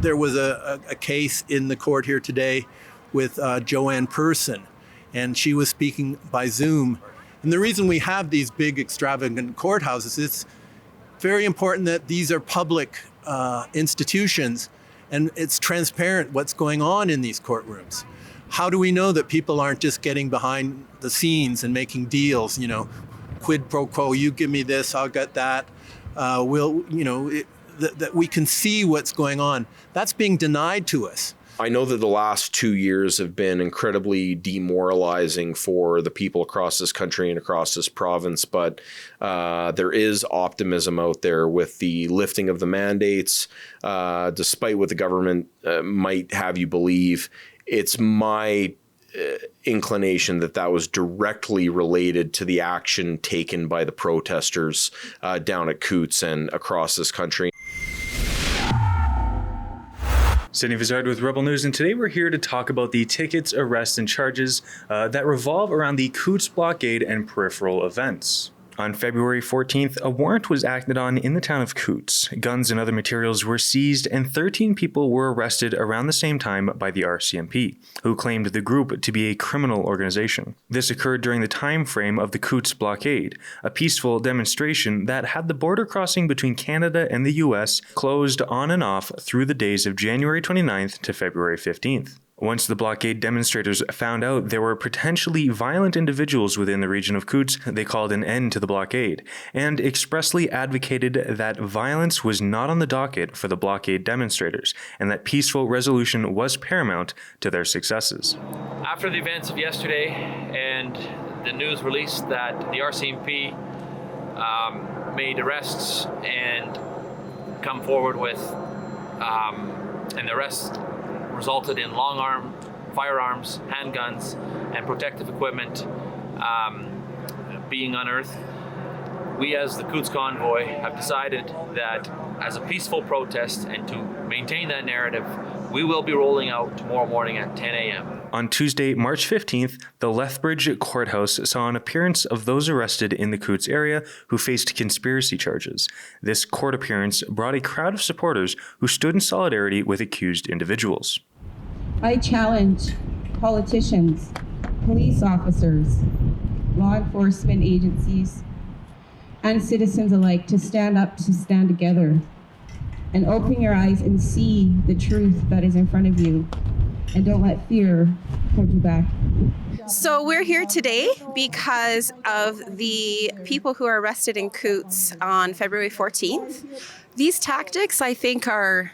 There was a case in the court here today with Joanne Person, and she was speaking by Zoom. And the reason we have these big extravagant courthouses, it's very important that these are public institutions and it's transparent what's going on in these courtrooms. How do we know that people aren't just getting behind the scenes and making deals, quid pro quo, you give me this, I'll get that. That we can see what's going on. That's being denied to us. I know that the last 2 years have been incredibly demoralizing for the people across this country and across this province, but there is optimism out there with the lifting of the mandates, despite what the government might have you believe. It's my inclination that was directly related to the action taken by the protesters down at Coutts and across this country. Sydney Fizzard with Rebel News, and today we're here to talk about the tickets, arrests, and charges that revolve around the Coutts blockade and peripheral events. On February 14th, a warrant was acted on in the town of Coutts. Guns and other materials were seized, and 13 people were arrested around the same time by the RCMP, who claimed the group to be a criminal organization. This occurred during the time frame of the Coutts blockade, a peaceful demonstration that had the border crossing between Canada and the US closed on and off through the days of January 29th to February 15th. Once the blockade demonstrators found out there were potentially violent individuals within the region of Coutts, they called an end to the blockade and expressly advocated that violence was not on the docket for the blockade demonstrators and that peaceful resolution was paramount to their successes. After the events of yesterday and the news released that the RCMP made arrests and come forward with and the arrests resulted in long arm firearms, handguns, and protective equipment being unearthed. We as the Coutts Convoy have decided that as a peaceful protest and to maintain that narrative, we will be rolling out tomorrow morning at 10 a.m. On Tuesday, March 15th, the Lethbridge Courthouse saw an appearance of those arrested in the Coutts area who faced conspiracy charges. This court appearance brought a crowd of supporters who stood in solidarity with accused individuals. I challenge politicians, police officers, law enforcement agencies, and citizens alike to stand up, to stand together, and open your eyes and see the truth that is in front of you, and don't let fear hold you back. So we're here today because of the people who are arrested in Coutts on February 14th. These tactics, I think, are,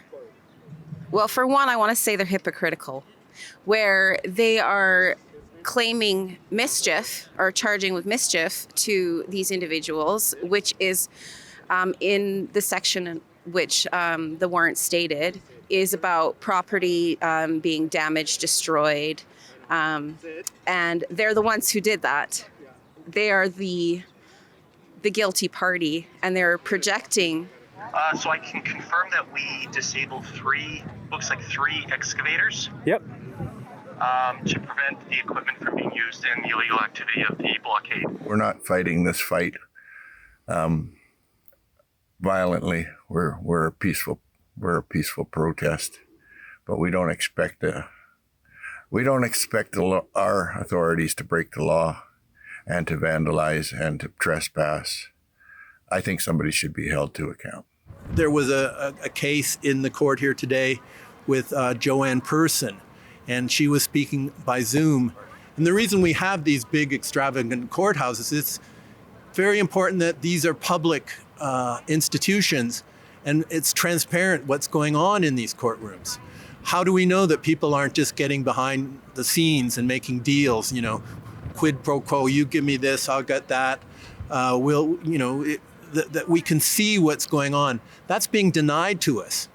well, for one, I want to say they're hypocritical, where they are claiming mischief or charging with mischief to these individuals, which is in the section which the warrant stated is about property being damaged, destroyed, and they're the ones who did that. They are the guilty party, and they're projecting. So I can confirm that we disabled three excavators. Yep. To prevent the equipment from being used in the illegal activity of the blockade. We're not fighting this fight violently. We're a peaceful protest, but we don't expect our authorities to break the law and to vandalize and to trespass. I think somebody should be held to account. There was a case in the court here today with Joanne Person, and she was speaking by Zoom. And the reason we have these big extravagant courthouses, it's very important that these are public institutions and it's transparent what's going on in these courtrooms. How do we know that people aren't just getting behind the scenes and making deals, quid pro quo, you give me this, I'll get that. That we can see what's going on. That's being denied to us.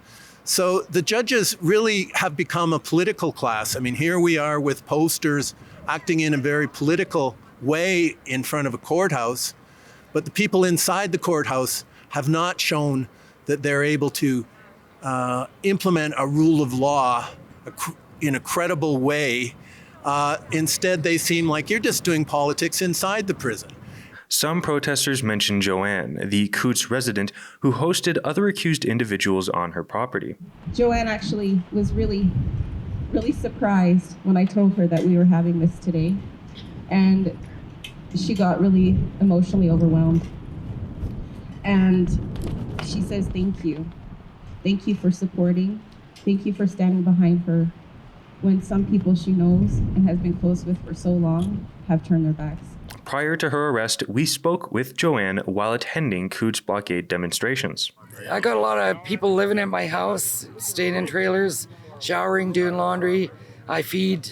So the judges really have become a political class. I mean, here we are with posters acting in a very political way in front of a courthouse, but the people inside the courthouse have not shown that they're able to implement a rule of law in a credible way. Instead, they seem like you're just doing politics inside the prison. Some protesters mentioned Joanne, the Coutts resident who hosted other accused individuals on her property. Joanne actually was really surprised when I told her that we were having this today, and she got really emotionally overwhelmed. And she says, thank you. Thank you for supporting. Thank you for standing behind her when some people she knows and has been close with for so long have turned their backs. Prior to her arrest, we spoke with Joanne while attending Coutts blockade demonstrations. I got a lot of people living in my house, staying in trailers, showering, doing laundry. I feed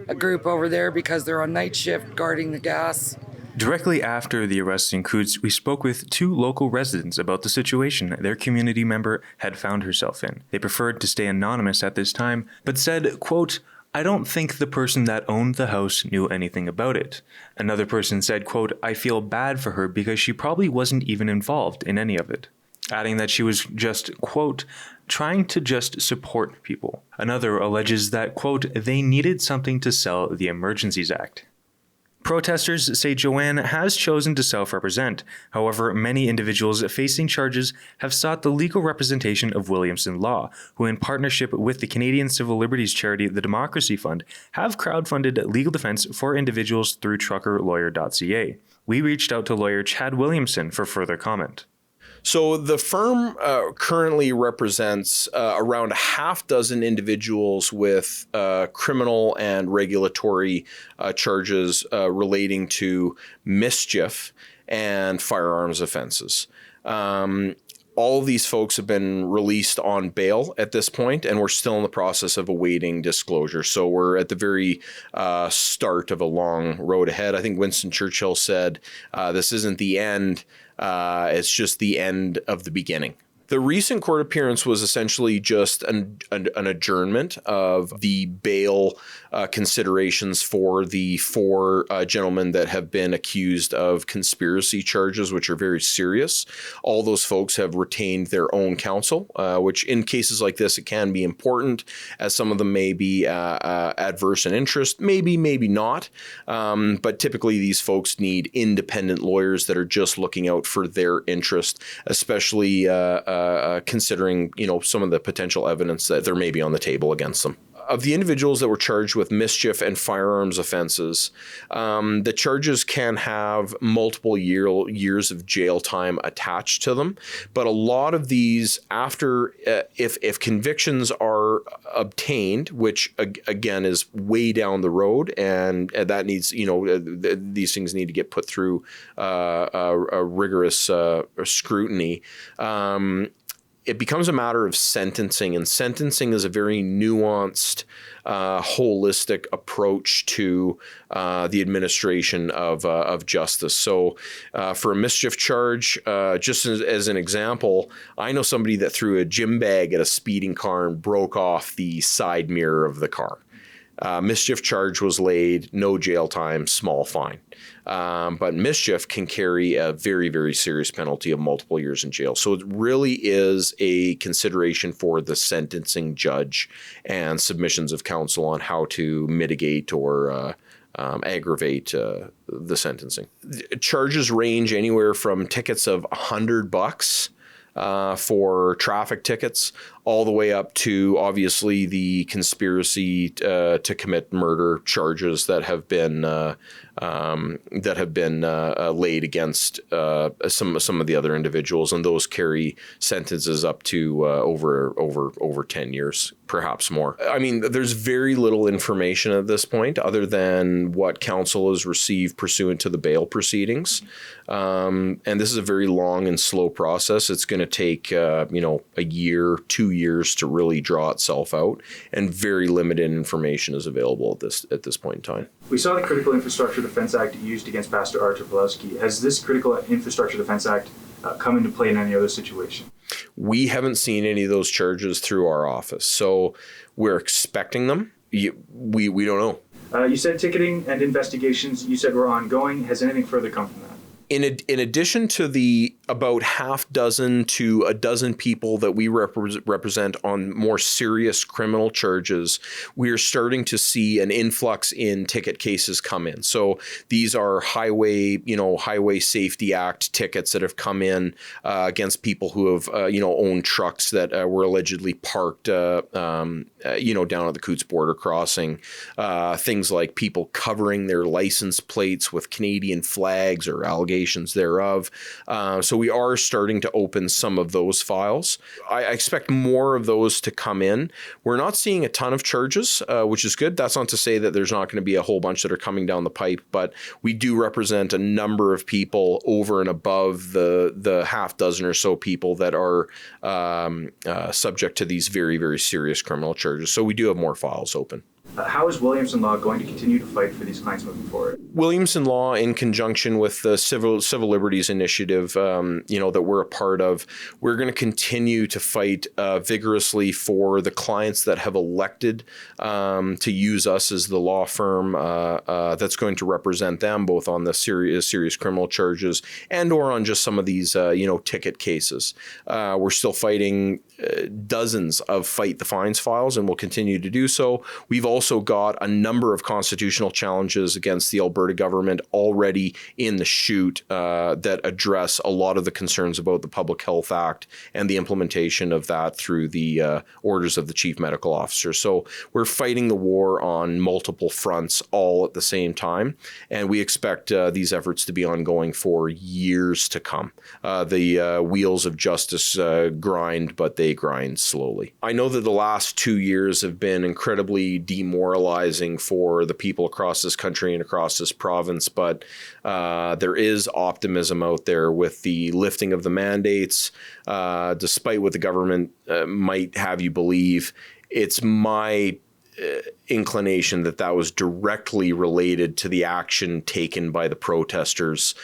a group over there because they're on night shift guarding the gas. Directly after the arrest in Coutts, we spoke with 2 local residents about the situation their community member had found herself in. They preferred to stay anonymous at this time, but said, quote, "I don't think the person that owned the house knew anything about it." Another person said, quote, "I feel bad for her because she probably wasn't even involved in any of it," adding that she was just, quote, "trying to just support people." Another alleges that, quote, "they needed something to sell the Emergencies Act." Protesters say Joanne has chosen to self-represent. However, many individuals facing charges have sought the legal representation of Williamson Law, who in partnership with the Canadian civil liberties charity the Democracy Fund have crowdfunded legal defense for individuals through truckerlawyer.ca. We reached out to lawyer Chad Williamson for further comment. So the firm currently represents around a half dozen individuals with criminal and regulatory charges relating to mischief and firearms offenses. All of these folks have been released on bail at this point, and we're still in the process of awaiting disclosure. So we're at the very start of a long road ahead. I think Winston Churchill said, this isn't the end, it's just the end of the beginning. The recent court appearance was essentially just an adjournment of the bail considerations for the 4 gentlemen that have been accused of conspiracy charges, which are very serious. All those folks have retained their own counsel, which in cases like this, it can be important, as some of them may be adverse in interest, maybe not. But typically these folks need independent lawyers that are just looking out for their interest, especially considering, some of the potential evidence that there may be on the table against them. Of the individuals that were charged with mischief and firearms offenses, the charges can have multiple years of jail time attached to them. But a lot of these, after if convictions are obtained, which again is way down the road, and that needs, these things need to get put through a rigorous scrutiny. It becomes a matter of sentencing, and sentencing is a very nuanced, holistic approach to the administration of justice. So for a mischief charge, just as an example, I know somebody that threw a gym bag at a speeding car and broke off the side mirror of the car. Mischief charge was laid, no jail time, small fine. But mischief can carry a very, very serious penalty of multiple years in jail. So it really is a consideration for the sentencing judge and submissions of counsel on how to mitigate or aggravate the sentencing. Charges range anywhere from tickets of $100 for traffic tickets, all the way up to obviously the conspiracy to commit murder charges that have been laid against some of the other individuals, and those carry sentences up to over 10 years, perhaps more. I mean, there's very little information at this point other than what counsel has received pursuant to the bail proceedings, and this is a very long and slow process. It's going to take a year, 2 years to really draw itself out, and very limited information is available at this point in time. We saw the Critical Infrastructure Defense Act used against Pastor Artur Pawlowski. Has this Critical Infrastructure Defense Act come into play in any other situation? We haven't seen any of those charges through our office, so we're expecting them. We don't know. You said ticketing and investigations, you said were ongoing. Has anything further come from that? In addition to the about half dozen to a dozen people that we represent on more serious criminal charges, we are starting to see an influx in ticket cases come in. So these are Highway Safety Act tickets that have come in against people who have, owned trucks that were allegedly parked, down at the Coutts border crossing. Things like people covering their license plates with Canadian flags or allegations thereof. So we are starting to open some of those files. I expect more of those to come in. We're not seeing a ton of charges, which is good. That's not to say that there's not going to be a whole bunch that are coming down the pipe, but we do represent a number of people over and above the half dozen or so people that are subject to these very, very serious criminal charges. So we do have more files open. How is Williamson Law going to continue to fight for these clients moving forward? Williamson Law, in conjunction with the Civil Liberties Initiative, that we're a part of, we're going to continue to fight vigorously for the clients that have elected to use us as the law firm that's going to represent them, both on the serious criminal charges and or on just some of these, ticket cases. We're still fighting dozens of Fight the Fines files, and we'll continue to do so. We've also got a number of constitutional challenges against the Alberta government already in the chute that address a lot of the concerns about the Public Health Act and the implementation of that through the orders of the Chief Medical Officer. So we're fighting the war on multiple fronts all at the same time, and we expect these efforts to be ongoing for years to come. The wheels of justice grind, but they grind slowly. I know that the last 2 years have been incredibly demoralizing for the people across this country and across this province, but there is optimism out there with the lifting of the mandates, despite what the government might have you believe. It's my inclination that was directly related to the action taken by the protesters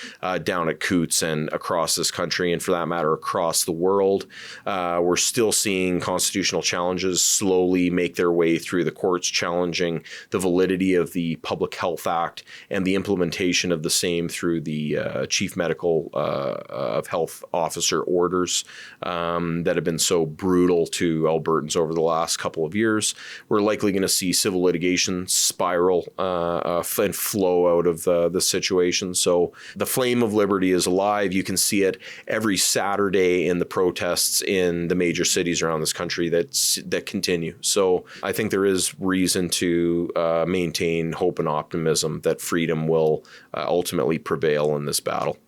down at Coutts and across this country, and for that matter, across the world. We're still seeing constitutional challenges slowly make their way through the courts, challenging the validity of the Public Health Act and the implementation of the same through the Chief Medical of Health Officer orders that have been so brutal to Albertans over the last couple of years. We're likely going to see civil litigation spiral and flow out of the situation. So the flame of liberty is alive. You can see it every Saturday in the protests in the major cities around this country that continue. So I think there is reason to maintain hope and optimism that freedom will ultimately prevail in this battle.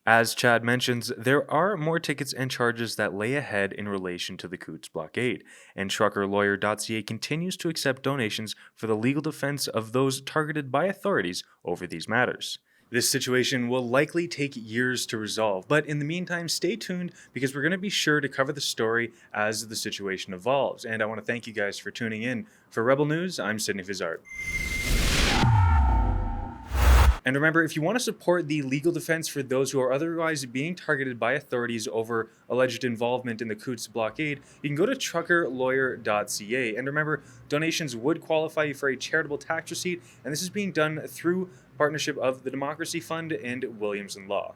As Chad mentions, there are more tickets and charges that lay ahead in relation to the Coutts blockade, and truckerlawyer.ca continues to accept donations for the legal defense of those targeted by authorities over these matters. This situation will likely take years to resolve, but in the meantime, stay tuned because we're going to be sure to cover the story as the situation evolves. And I want to thank you guys for tuning in. For Rebel News, I'm Sydney Fizzard. And remember, if you want to support the legal defense for those who are otherwise being targeted by authorities over alleged involvement in the Coutts blockade, you can go to truckerlawyer.ca. And remember, donations would qualify you for a charitable tax receipt, and this is being done through partnership of the Democracy Fund and Williamson Law.